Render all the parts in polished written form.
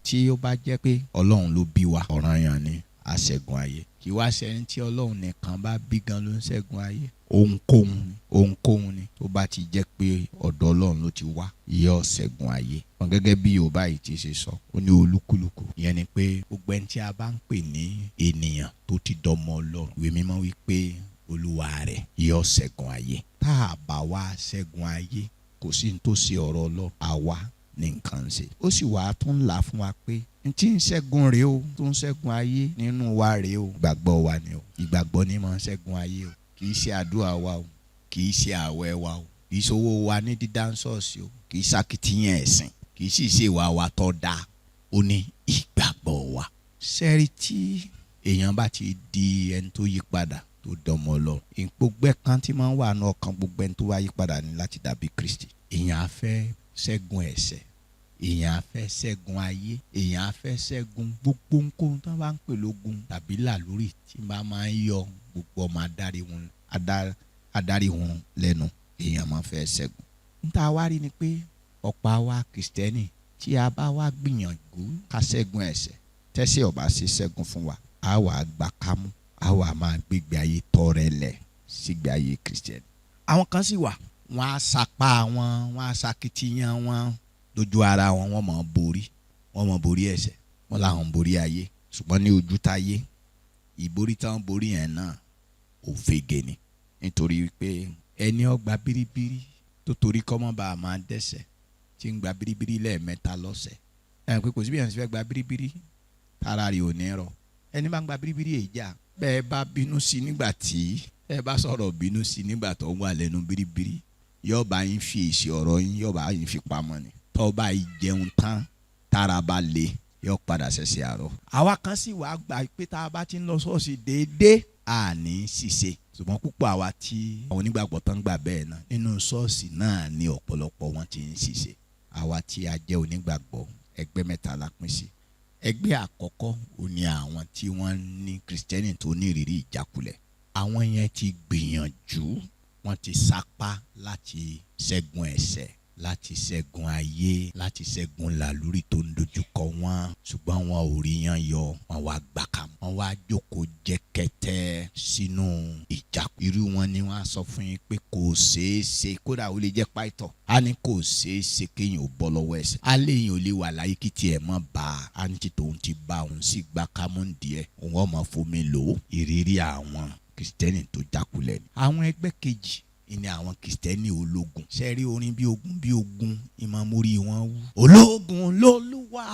tí ó bá jẹ́ pé Ọlọ́run ló bí wa, ọ̀ranyàn ni a ṣẹ́gun ayé. Kì í wá ṣe ẹni tí Ọlọ́run nìkan bá bí gan ló ń ṣẹ́gun ayé. Ohunkóhun ni tó bá ti jẹ́ pé ọ̀dọ̀ Ọlọ́run ló ti wá, yóò ṣẹ́gun ayé. Wọn gẹ́gẹ́ bí Yorùbá yìí ti ṣe sọ, ó ní olúkúlùkù. Ìyẹn ni pé gbogbo ẹni tí a bá ń pè ní ènìyàn tó ti dọmọ Ọlọ́run, ìwé mímọ́ wí pé olúwa rẹ̀ yóò ṣẹ́gun ayé. Tá a bá wá ṣẹ́gun ayé, kò sí ní tó ṣe ọ̀rọ̀ Ọlọ́run, àwa ní nǹkan ṣe. Ó sì wá tún là fún wa pé n tí ń ṣẹ́gun rèé o, tó ń ṣẹ́gun ayé nínú wa rèé o. Ìgbàgbọ́ wa ni o. Ìgbàgbọ́ ni máa ń ṣẹ́gun ayé o. Kì í ṣe àdúrà wa o, kì í ṣe àwẹ̀ wa o, kì í ṣe owó wa ní dídá ṣọ́ọ̀ṣì o, kì í ṣàkìtìyàn ẹ̀sìn, kì í sì ṣe ìwà wa tó dáa. Ó ní ìgbàgbọ́ wa. Sẹ́rí tí èèyàn bá ti di ẹni tó yí padà, tó dọmọ Ọlọ́run, ìpògbẹ́ kan tí máa ń wà ní ọkàn gbogbo ẹni tó wá yí padà ní láti dàbí Kristi. Èèyàn á fẹ́ ṣẹ́gun ẹ̀ṣẹ̀, èèyàn á fẹ́ ṣẹ́gun ayé, èèyàn á fẹ́ ṣẹ́gun gbogbo nǹkan tó bá ń pè lógun tàbí làlórí tí máa ń yọ gbogbo ọmọ adarí wọn lẹ́nu. Èèyàn máa fẹ́ ṣẹ́gun. Níta wá rí ni pé ọ̀pọ̀ àwa Kìrìsìtẹ́nì tí a bá wá gbìyànjú ká ṣẹ́gun ẹ̀ṣẹ̀, tẹ́sẹ̀ ọ̀bá ṣe ṣẹ́gun fún wa, a wà gbà kámú, a wà máa gbégbé ayé tọrẹlẹ̀ sígbé ayé Kìrìsìtẹ́nì. Àwọn kan sì wà, wọ́n á sapá wọn á sakitiyan wọn lójú ara wọn, wọ́n máa borí ẹ̀ṣẹ̀, wọ́n làwọn ń borí ayé. Ṣùgbọ́n ní ojú táyé, ìborí táwọn borí yẹn náà òfegè ni. Nítorí pé ẹni ó gba bíríbírí tó torí kọ́mọ́ bá a máa dẹ́ṣẹ̀, tí ń gba bíríbírí lẹ́ẹ̀mẹ́ta lọ́sẹ̀. Ẹ̀ pé kò sí bí èèyàn ṣe fẹ́ gba bíríbírí tára rẹ̀ ò ní rọ. Ẹni bá ń gba bíríbírí èjà, bẹ́ẹ̀ bá bínú sí nígbà tí ẹ bá sọ̀rọ̀ bínú sí nígbà tó wà lẹ́nu bíríbírí, yóò bá yín fi èsì ọ̀rọ̀ yín, yóò bá yín fi pamọ́ ni. Tó bá yín jẹun tán, tára bá le, yóò padà ṣẹ̀ṣẹ̀ àárọ̀. Àwa kan sì wá gbà pé tá a bá ti ń lọ ṣọ́ọ̀ṣì déédéé, àní ṣìṣe. Ṣùgbọ́n púpọ̀ àwa tí àwọn onígbàgbọ́ tán gbà bẹ́ẹ̀ náà, nínú ṣọ́ọ̀ṣì náà ni ọ̀pọ̀lọpọ̀ wọn ti ń ṣìṣe. Àwa tí a jẹ́ onígbàgbọ́, ẹgbẹ́ mẹ́ta la pín sí. Ẹgbẹ́ àkọ́kọ́ ò ní àwọn tí wọ́n ní Kìrìsìtẹ́nì tó ní ìrírí ìjákulẹ̀. Àwọn yẹn ti gbìyànjú, wọ́n ti sapá láti ṣẹ́gun ẹ̀ṣẹ̀, láti ṣẹ́gun ayé, láti ṣẹ́gun làlúrí tó ń dojúkọ wọn. Ṣùgbọ́n wọn ò rí yan yọ, wọn wá gbàkàmù, wọn wá jókòó jẹ́kẹ́tẹ́ sínú ìjákulẹ̀. Irú wọn ni wọ́n á sọ fún yín pé kò ṣeé ṣe, kódà ó lè jẹ́ pàìtọ́. A ní kò ṣeé ṣe kéèyàn ò bọ́ lọ́wọ́ ẹ̀ṣẹ̀. A lè yàn ò lè wà láyé kí tiẹ̀ mọ́ bá a. A ní tí tòun ti bá òun sì gbàkàmù díẹ̀, òun ọmọ fomi lò ó. Ìrírí àwọn Kìrìsìtẹ́nì tó jákulẹ̀ ni. Àwọn ẹgbẹ́ kejì ni àwọn Kìrìsìtẹ́nì ológun. Ṣé rí orin bí ogun ìmọ̀mórí wọn wú. Ológun lolúwa,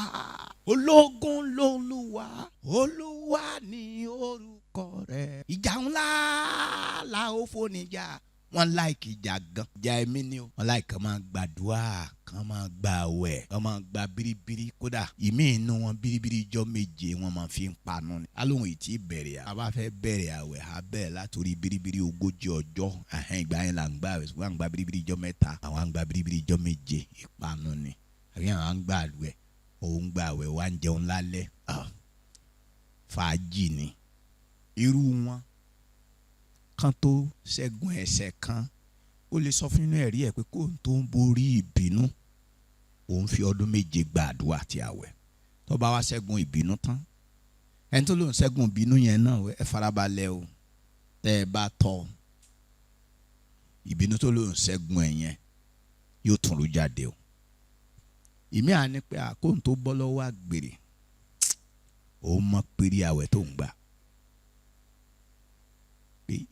ológun lolúwa, olúwa ni orúkọ rẹ̀. Ìjà ńlá la ó fóníjà. Wọ́n láìkì ìjà gan. Ìjà ẹ̀mí ni o. Wọ́n láìkì kan máa gbàdúrà, kan máa gba àwẹ̀, kan máa gba bíríbírí. Kódà ìmí inú wọn bíríbírí ijọ́ méje wọ́n máa fi ń panu ni. Alóhùn ìtì bẹ̀rẹ̀ a bá fẹ́ bẹ̀rẹ̀ àwẹ̀ a bẹ̀rẹ̀ látòrí bíríbírí 40 ọjọ́. Ìgbà yẹn là ń gbà àwẹ̀, ṣùgbọ́n à ń gba bíríbírí ijọ́ mẹ́ta, àwọn à ń gba bíríbírí ijọ́ méje, ìpanu ni. Àbí àwọn à ń gba àwẹ̀, òun gba àwẹ̀ wá ń jẹun lálẹ́. Fàájì ni. Irú wọn kan tó ṣẹ́gun ẹ̀ṣẹ̀ kan, ó lè sọ fún inú ẹ̀rí ẹ̀ pé kó tó ń borí ìbínú, òun fi ọdún 7 gba àdúrà àti àwẹ̀. Tó bá wá ṣẹ́gun ìbínú tán, ẹni tó lóun ṣẹ́gun ìbínú yẹn náà, ẹ farabalẹ̀ o. Tẹ́ ẹ bá tọ́ ìbínú tó lóun ṣẹ́gun ẹ̀ yẹn, yóò tún rú jáde o. Ìmí à ní pé àkóhùn tó bọ́ lọ́wọ́ àgbèrè, òun mọ̀ péré àwẹ̀ tó ń gbà.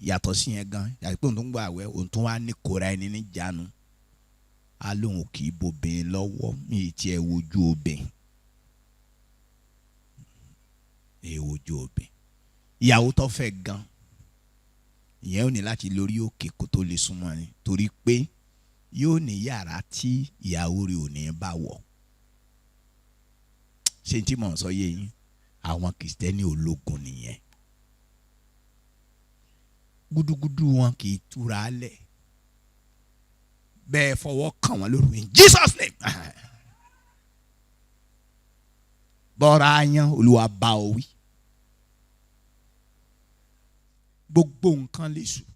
Yàtọ̀ sí yẹn gan, yàtọ̀ pé òun tó ń gbà àwẹ̀, òun tó wá ní kóra ẹni ní jánu. A lóun kì í bobìnrin lọ́wọ́, mi ì tiẹ̀ wojú obìnrin. Wojú obìnrin. Ìyàwó tó fẹ́ gan, ìyẹn ò ní láti lórí òkè kó tó lè súnmọ́ ni, torí pé yóò ní yàrá tí ìyàwó rẹ̀ ò ní bá wọ̀. Ṣé tí mò ń sọ yé yín? Àwọn Kìrìsìtẹ́nì ológun nìyẹn. Gúdúgúdú wọn kì í túra lẹ̀. Bẹ́ẹ̀ fọwọ́ kàn wọ́n lórí in Jesus name. Bọ́ra ayan Olúwa bá ọ wí. Gbogbo nǹkan lè sùn.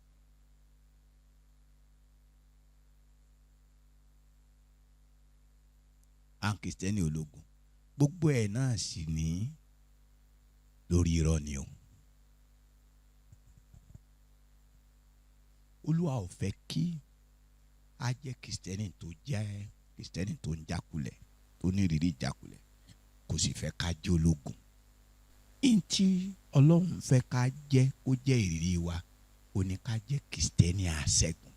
Àwọn Kìrìsìtẹ́nì ológun. gbogbo ẹ̀ náà sì ní lórí irọ́ ni o. Olúwa ò fẹ́ kí a jẹ́ kìrìsìtẹ́nì tó ń jákulẹ̀, tó ní ìrírí ìjákulẹ̀, kò sì fẹ́ ká jẹ́ ológun. Ntí Ọlọ́run fẹ́ ká jẹ́ kó jẹ́ ìrírí wa, ó ní ká jẹ́ kìrìsìtẹ́nì àṣẹ́gun.